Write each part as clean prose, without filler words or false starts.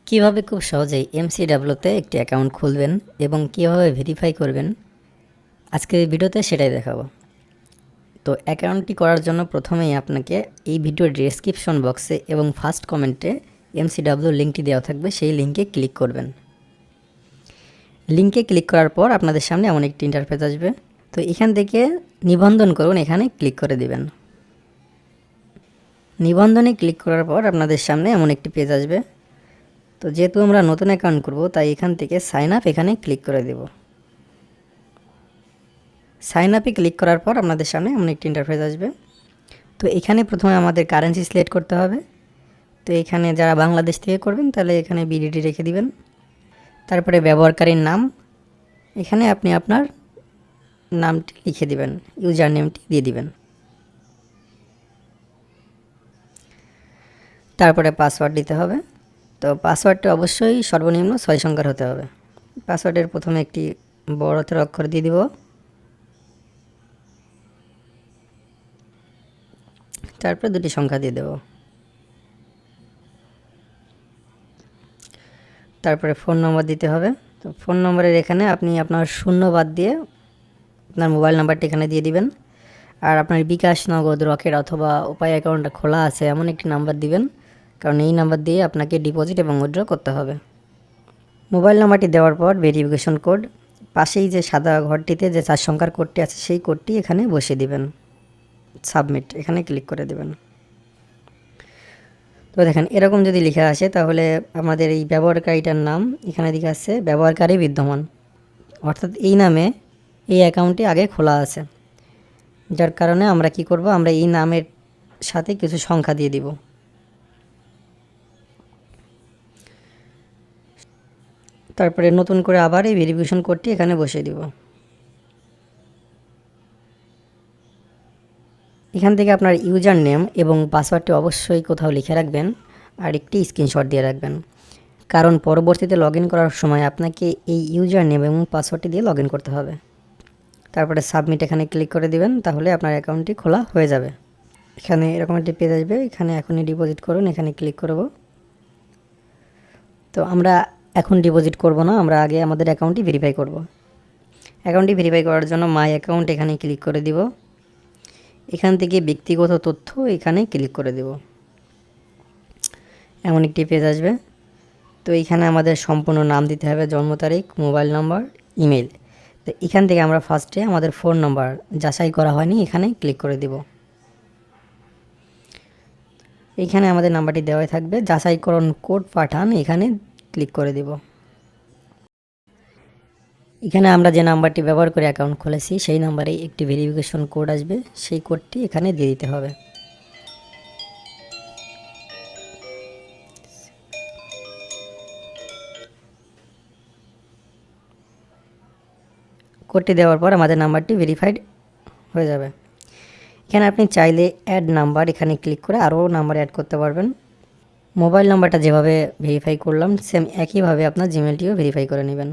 কিভাবে খুব সহজেই এমসিডাব্লিউতে একটি অ্যাকাউন্ট খুলবেন এবং কিভাবে ভেরিফাই করবেন আজকের এই ভিডিওতে সেটাই দেখাবো। তো অ্যাকাউন্টটি করার জন্য প্রথমেই আপনাকে এই ভিডিওর ডেসক্রিপশন বক্সে এবং ফার্স্ট কমেন্টে এমসিডাব্লিউ লিঙ্কটি দেওয়া থাকবে, সেই লিঙ্কে ক্লিক করবেন। লিঙ্কে ক্লিক করার পর আপনাদের সামনে এমন একটি ইন্টারফেস আসবে। তো এখান থেকে নিবন্ধন করুন, এখানে ক্লিক করে দিবেন। নিবন্ধনে ক্লিক করার পর আপনাদের সামনে এমন একটি পেজ আসবে। তো যেহেতু আমরা নতুন অ্যাকাউন্ট করব, তাই এখান থেকে সাইন আপ এখানে ক্লিক করে দেব। সাইন আপে ক্লিক করার পর আপনাদের সামনে এমন একটি ইন্টারফেস আসবে। তো এখানে প্রথমে আমাদের কারেন্সি সিলেক্ট করতে হবে। তো এখানে যারা বাংলাদেশ থেকে করবেন তাহলে এখানে বিডিটি রেখে দিবেন। তারপরে ব্যবহারকারীর নাম, এখানে আপনি আপনার নামটি লিখে দিবেন, ইউজার নেমটি দিয়ে দিবেন। তারপরে পাসওয়ার্ড দিতে হবে। তো পাসওয়ার্ডটি অবশ্যই সর্বনিম্ন 6 সংখ্যার হতে হবে। পাসওয়ার্ডের প্রথমে একটি বড় হাতের অক্ষর দিয়ে দিব, তারপরে দুটি সংখ্যা দিয়ে দেব। তারপরে ফোন নম্বর দিতে হবে। তো ফোন নম্বরের এখানে আপনি আপনার শূন্য বাদ দিয়ে আপনার মোবাইল নাম্বারটি এখানে দিয়ে দিবেন। আর আপনার বিকাশ, নগদ, রকেট অথবা উপায় অ্যাকাউন্টটা খোলা আছে এমন একটি নাম্বার দিবেন, কারণ এই নাম্বার দিয়ে আপনাকে ডিপোজিট এবং উইথড্র করতে হবে। মোবাইল নাম্বারটি দেওয়ার পর ভেরিফিকেশন কোড, পাশেই যে সাদা ঘরটিতে যে 4 সংখ্যার কোডটি আছে সেই কোডটি এখানে বসিয়ে দিবেন। সাবমিট এখানে ক্লিক করে দেবেন। তো দেখেন এরকম যদি লেখা আসে তাহলে আমাদের এই ব্যবহারকারীটার নাম এখানে দিকে আছে ব্যবহারকারী বিদ্যমান, অর্থাৎ এই নামে এই অ্যাকাউন্টটি আগে খোলা আছে। যার কারণে আমরা কি করব, আমরা এই নামের সাথে কিছু সংখ্যা দিয়ে দিব। তারপরে নতুন করে আবার এই ভেরিফিকেশন কোডটি এখানে বসিয়ে দিব। এখান থেকে আপনার ইউজার নেম এবং পাসওয়ার্ডটি অবশ্যই কোথাও লিখে রাখবেন আর একটি স্ক্রিনশট দিয়ে রাখবেন, কারণ পরবর্তীতে লগ ইন করার সময় আপনাকে এই ইউজার নেম এবং পাসওয়ার্ডটি দিয়ে লগ ইন করতে হবে। তারপরে সাবমিট এখানে ক্লিক করে দিবেন, তাহলে আপনার অ্যাকাউন্টটি খোলা হয়ে যাবে। এখানে এরকম একটি পেজ আসবে, এখানে এখনই ডিপোজিট করুন, এখানে ক্লিক করব। তো আমরা এখন ডিপোজিট করব না, আমরা আগে আমাদের অ্যাকাউন্টটি ভেরিফাই করব। অ্যাকাউন্টটি ভেরিফাই করার জন্য মাই অ্যাকাউন্ট এখানে ক্লিক করে দিব। এখান থেকে ব্যক্তিগত তথ্য এখানে ক্লিক করে দেব। এমন একটি পেজ আসবে। তো এখানে আমাদের সম্পূর্ণ নাম দিতে হবে, জন্ম তারিখ, মোবাইল নাম্বার, ইমেল। তো এখান থেকে আমরা ফার্স্টে আমাদের ফোন নাম্বার যাচাই করা হয়নি, এখানে ক্লিক করে দিব। এখানে আমাদের নাম্বারটি দেওয়াই থাকবে, যাচাইকরণ কোড পাঠান এখানে ক্লিক করে দিব। এখানে আমরা যে নাম্বারটি ব্যবহার করে অ্যাকাউন্ট খুলেছি সেই নাম্বারে একটি ভেরিফিকেশন কোড আসবে, সেই কোডটি এখানে দিয়ে দিতে হবে। কোডটি দেওয়ার পর আমাদের নাম্বারটি ভেরিফাইড হয়ে যাবে। এখানে আপনি চাইলে অ্যাড নাম্বার এখানে ক্লিক করে আরও নাম্বার অ্যাড করতে পারবেন। মোবাইল নাম্বারটা যেভাবে ভেরিফাই করলাম সেম একইভাবে আপনার জিমেলটিও ভেরিফাই করে নেবেন।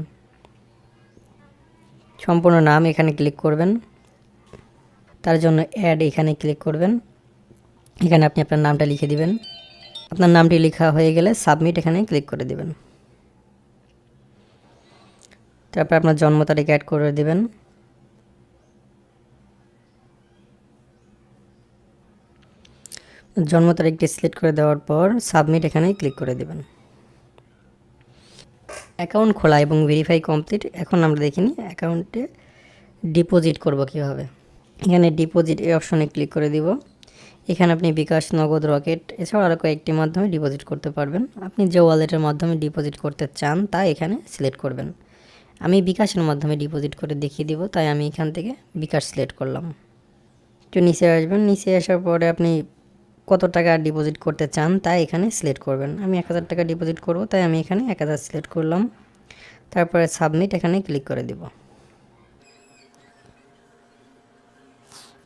সম্পূর্ণ নাম এখানে ক্লিক করবেন, তার জন্য অ্যাড এখানে ক্লিক করবেন। এখানে আপনি আপনার নামটা লিখে দিবেন। আপনার নামটি লেখা হয়ে গেলে সাবমিট এখানে ক্লিক করে দিবেন। তারপর আপনার জন্ম তারিখ অ্যাড করে দিবেন। জন্ম তারিখটি সিলেক্ট করে দেওয়ার পর সাবমিট এখানে ক্লিক করে দেবেন। অ্যাকাউন্ট খোলা এবং ভেরিফাই কমপ্লিট। এখন আমরা দেখিনি অ্যাকাউন্টে ডিপোজিট করব কিভাবে। এখানে ডিপোজিট এই অপশনে ক্লিক করে দিব। এখানে আপনি বিকাশ, নগদ, রকেট এছাড়াও আরও কয়েকটি মাধ্যমে ডিপোজিট করতে পারবেন। আপনি যে ওয়ালেটের মাধ্যমে ডিপোজিট করতে চান তা এখানে সিলেক্ট করবেন। আমি বিকাশের মাধ্যমে ডিপোজিট করে দেখিয়ে দিব, তাই আমি এখান থেকে বিকাশ সিলেক্ট করলাম। একটু নিচে আসবেন, নিচে আসার পরে আপনি কত টাকা ডিপোজিট করতে চান তা এখানে সিলেক্ট করবেন। আমি 1000 টাকা ডিপোজিট করব, তাই আমি এখানে 1000 সিলেক্ট করলাম। তারপরে সাবমিট এখানে ক্লিক করে দেব।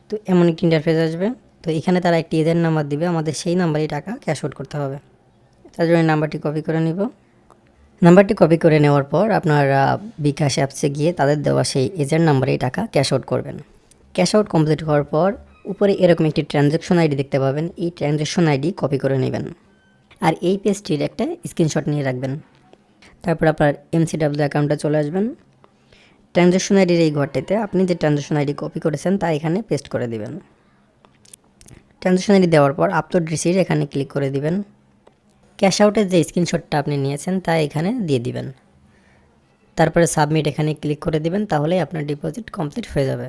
তো এমন একটি ইন্টারফেস আসবে। তো এখানে তারা একটি এজেন্ট নাম্বার দিবে, আমাদের সেই নাম্বারেই টাকা ক্যাশ আউট করতে হবে। তার জন্য নাম্বারটি কপি করে নিব। নাম্বারটি কপি করে নেওয়ার পর আপনার বিকাশ অ্যাপসে গিয়ে তাদের দেওয়া সেই এজেন্ট নাম্বারেই টাকা ক্যাশ আউট করবেন। ক্যাশ আউট কমপ্লিট হওয়ার পর উপরে এরকম একটি ট্রানজ্যাকশন আইডি দেখতে পাবেন, এই ট্রানজ্যাকশন আইডি কপি করে নেবেন। আর এই পেজটির একটা স্ক্রিনশট নিয়ে রাখবেন। তারপর আপনার MCW অ্যাকাউন্টে চলে আসবেন। ট্রানজ্যাকশন আইডির এই ঘরটিতে আপনি যে ট্রানজ্যাকশন আইডি কপি করেছেন তা এখানে পেস্ট করে দিবেন। ট্রানজ্যাকশন আইডি দেওয়ার পর আপলোড রিসিট এখানে ক্লিক করে দিবেন। ক্যাশ আউটের যে স্ক্রিনশটটা আপনি নিয়েছেন তা এখানে দিয়ে দিবেন। তারপরে সাবমিট এখানে ক্লিক করে দিবেন, তাহলেই আপনার ডিপোজিট কমপ্লিট হয়ে যাবে।